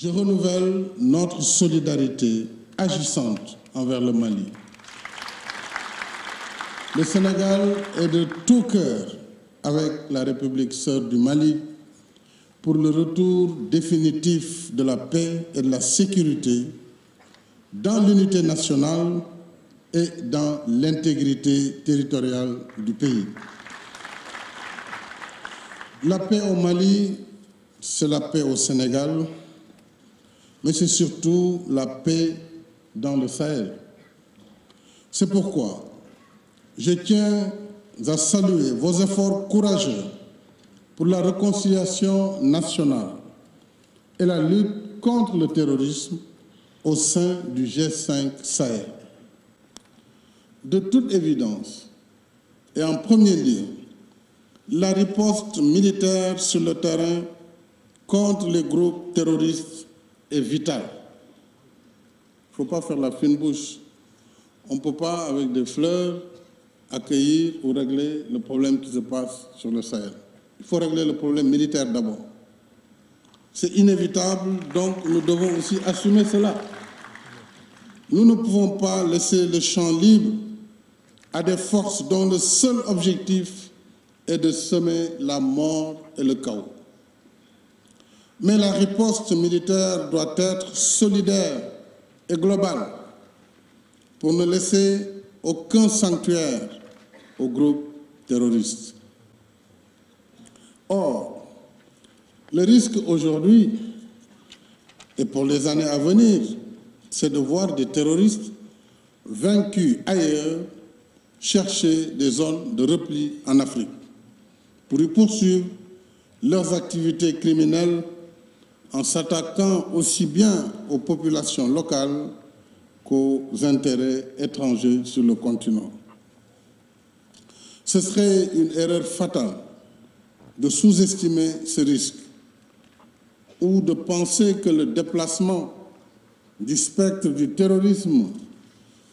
Je renouvelle notre solidarité agissante envers le Mali. Le Sénégal est de tout cœur avec la République sœur du Mali pour le retour définitif de la paix et de la sécurité dans l'unité nationale et dans l'intégrité territoriale du pays. La paix au Mali, c'est la paix au Sénégal, mais c'est surtout la paix dans le Sahel. C'est pourquoi je tiens à saluer vos efforts courageux pour la réconciliation nationale et la lutte contre le terrorisme au sein du G5 Sahel. De toute évidence, et en premier lieu, la riposte militaire sur le terrain contre les groupes terroristes est vitale. Il ne faut pas faire la fine bouche. On ne peut pas, avec des fleurs, accueillir ou régler le problème qui se passe sur le Sahel. Il faut régler le problème militaire d'abord. C'est inévitable, donc nous devons aussi assumer cela. Nous ne pouvons pas laisser le champ libre à des forces dont le seul objectif est de semer la mort et le chaos. Mais la riposte militaire doit être solidaire et globale pour ne laisser aucun sanctuaire aux groupes terroristes. Or, le risque aujourd'hui et pour les années à venir, c'est de voir des terroristes vaincus ailleurs chercher des zones de repli en Afrique pour y poursuivre leurs activités criminelles en s'attaquant aussi bien aux populations locales qu'aux intérêts étrangers sur le continent. Ce serait une erreur fatale de sous-estimer ce risque ou de penser que le déplacement du spectre du terrorisme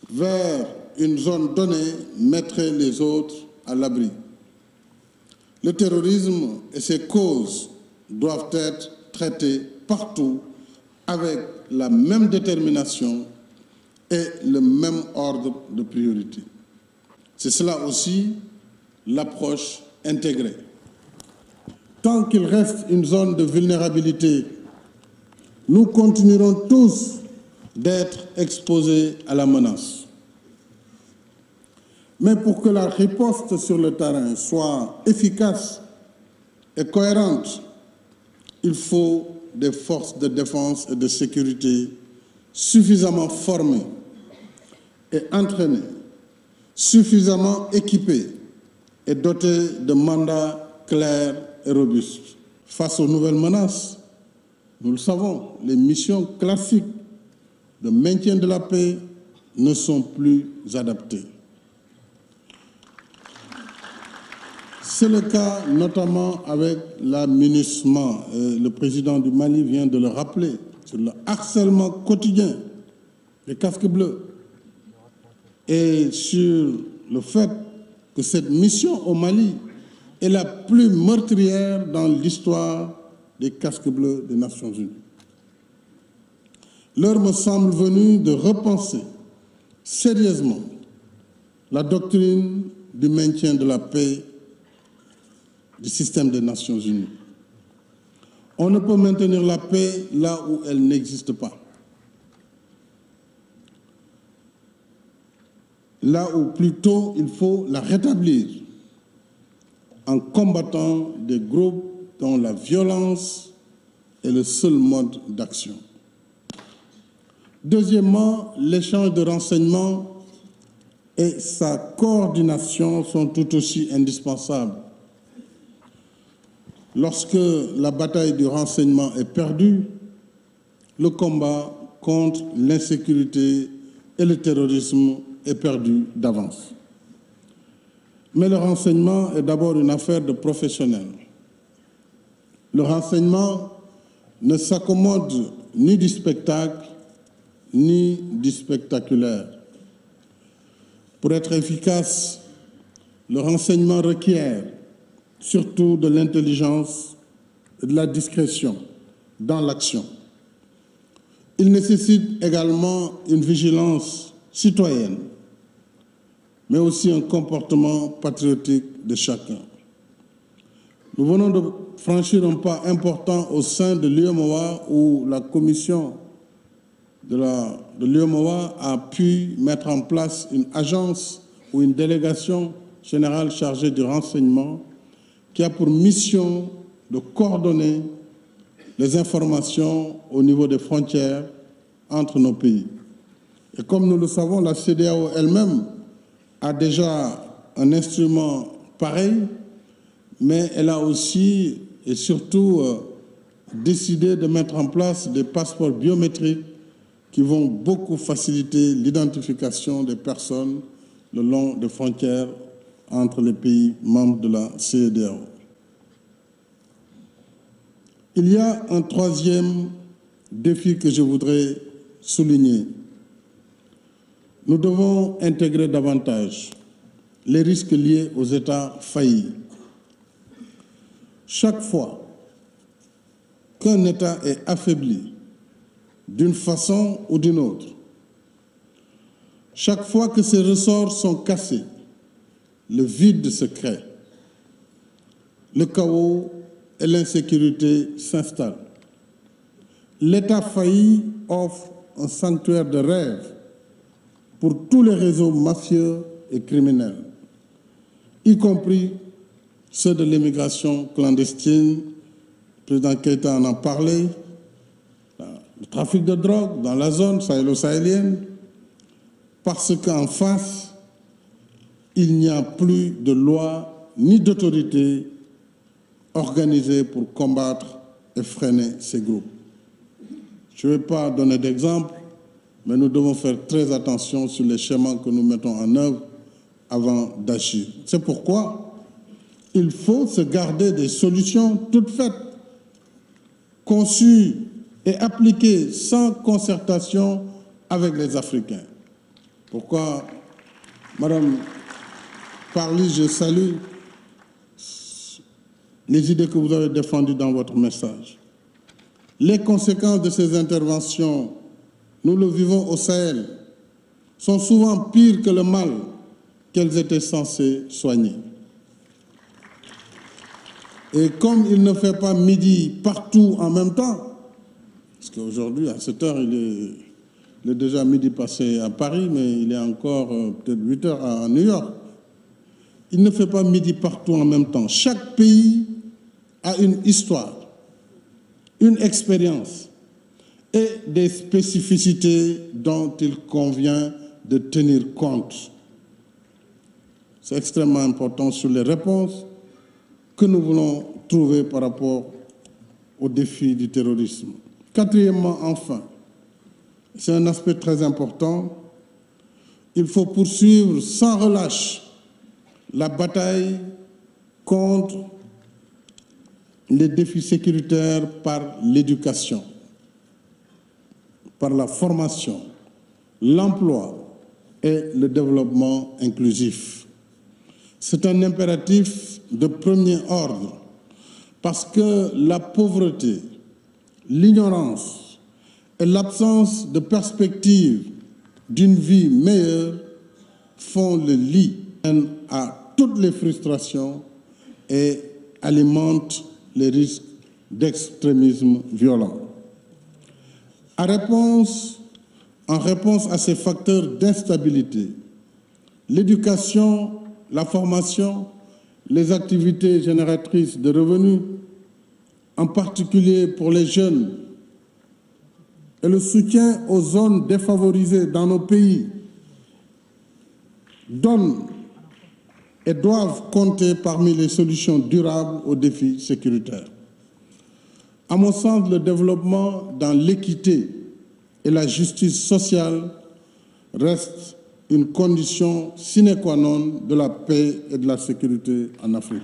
vers une zone donnée mettrait les autres à l'abri. Le terrorisme et ses causes doivent être traités partout avec la même détermination et le même ordre de priorité. C'est cela aussi l'approche intégrée. Tant qu'il reste une zone de vulnérabilité, nous continuerons tous d'être exposés à la menace. Mais pour que la riposte sur le terrain soit efficace et cohérente, il faut des forces de défense et de sécurité suffisamment formées et entraînées, suffisamment équipées et dotées de mandats clairs et robustes. Face aux nouvelles menaces, nous le savons, les missions classiques de maintien de la paix ne sont plus adaptées. C'est le cas notamment avec la MINUSMA. Le président du Mali vient de le rappeler sur le harcèlement quotidien des casques bleus et sur le fait que cette mission au Mali est la plus meurtrière dans l'histoire des casques bleus des Nations Unies. L'heure me semble venue de repenser sérieusement la doctrine du maintien de la paix du système des Nations Unies. On ne peut maintenir la paix là où elle n'existe pas. Là où plutôt il faut la rétablir en combattant des groupes dont la violence est le seul mode d'action. Deuxièmement, l'échange de renseignements et sa coordination sont tout aussi indispensables. Lorsque la bataille du renseignement est perdue, le combat contre l'insécurité et le terrorisme est perdu d'avance. Mais le renseignement est d'abord une affaire de professionnels. Le renseignement ne s'accommode ni du spectacle, ni du spectaculaire. Pour être efficace, le renseignement requiert surtout de l'intelligence et de la discrétion dans l'action. Il nécessite également une vigilance citoyenne, mais aussi un comportement patriotique de chacun. Nous venons de franchir un pas important au sein de l'UEMOA où la commission de l'UEMOA a pu mettre en place une agence ou une délégation générale chargée du renseignement qui a pour mission de coordonner les informations au niveau des frontières entre nos pays. Et comme nous le savons, la CEDEAO elle-même a déjà un instrument pareil, mais elle a aussi et surtout décidé de mettre en place des passeports biométriques qui vont beaucoup faciliter l'identification des personnes le long des frontières entre les pays membres de la CEDEAO. Il y a un troisième défi que je voudrais souligner. Nous devons intégrer davantage les risques liés aux États faillis. Chaque fois qu'un État est affaibli d'une façon ou d'une autre, chaque fois que ses ressorts sont cassés, le vide se crée, le chaos et l'insécurité s'installent. L'État failli offre un sanctuaire de rêve pour tous les réseaux mafieux et criminels, y compris ceux de l'immigration clandestine. Le président Keïta en a parlé, le trafic de drogue dans la zone sahélo-sahélienne, parce qu'en face, il n'y a plus de loi ni d'autorité organisée pour combattre et freiner ces groupes. Je ne vais pas donner d'exemple, mais nous devons faire très attention sur les schémas que nous mettons en œuvre avant d'agir. C'est pourquoi il faut se garder des solutions toutes faites, conçues et appliquées sans concertation avec les Africains. Pourquoi, Madame Parly, je salue les idées que vous avez défendues dans votre message. Les conséquences de ces interventions, nous le vivons au Sahel, sont souvent pires que le mal qu'elles étaient censées soigner. Et comme il ne fait pas midi partout en même temps, parce qu'aujourd'hui, à cette heure, il est déjà midi passé à Paris, mais il est encore peut-être 8 heures à New York. Il ne fait pas midi partout en même temps. Chaque pays a une histoire, une expérience et des spécificités dont il convient de tenir compte. C'est extrêmement important sur les réponses que nous voulons trouver par rapport au défi du terrorisme. Quatrièmement, enfin, c'est un aspect très important, il faut poursuivre sans relâche la bataille contre les défis sécuritaires par l'éducation, par la formation, l'emploi et le développement inclusif. C'est un impératif de premier ordre parce que la pauvreté, l'ignorance et l'absence de perspective d'une vie meilleure font le lit à toutes les frustrations et alimentent les risques d'extrémisme violent. En réponse à ces facteurs d'instabilité, l'éducation, la formation, les activités génératrices de revenus, en particulier pour les jeunes, et le soutien aux zones défavorisées dans nos pays, donnent et doivent compter parmi les solutions durables aux défis sécuritaires. À mon sens, le développement dans l'équité et la justice sociale reste une condition sine qua non de la paix et de la sécurité en Afrique.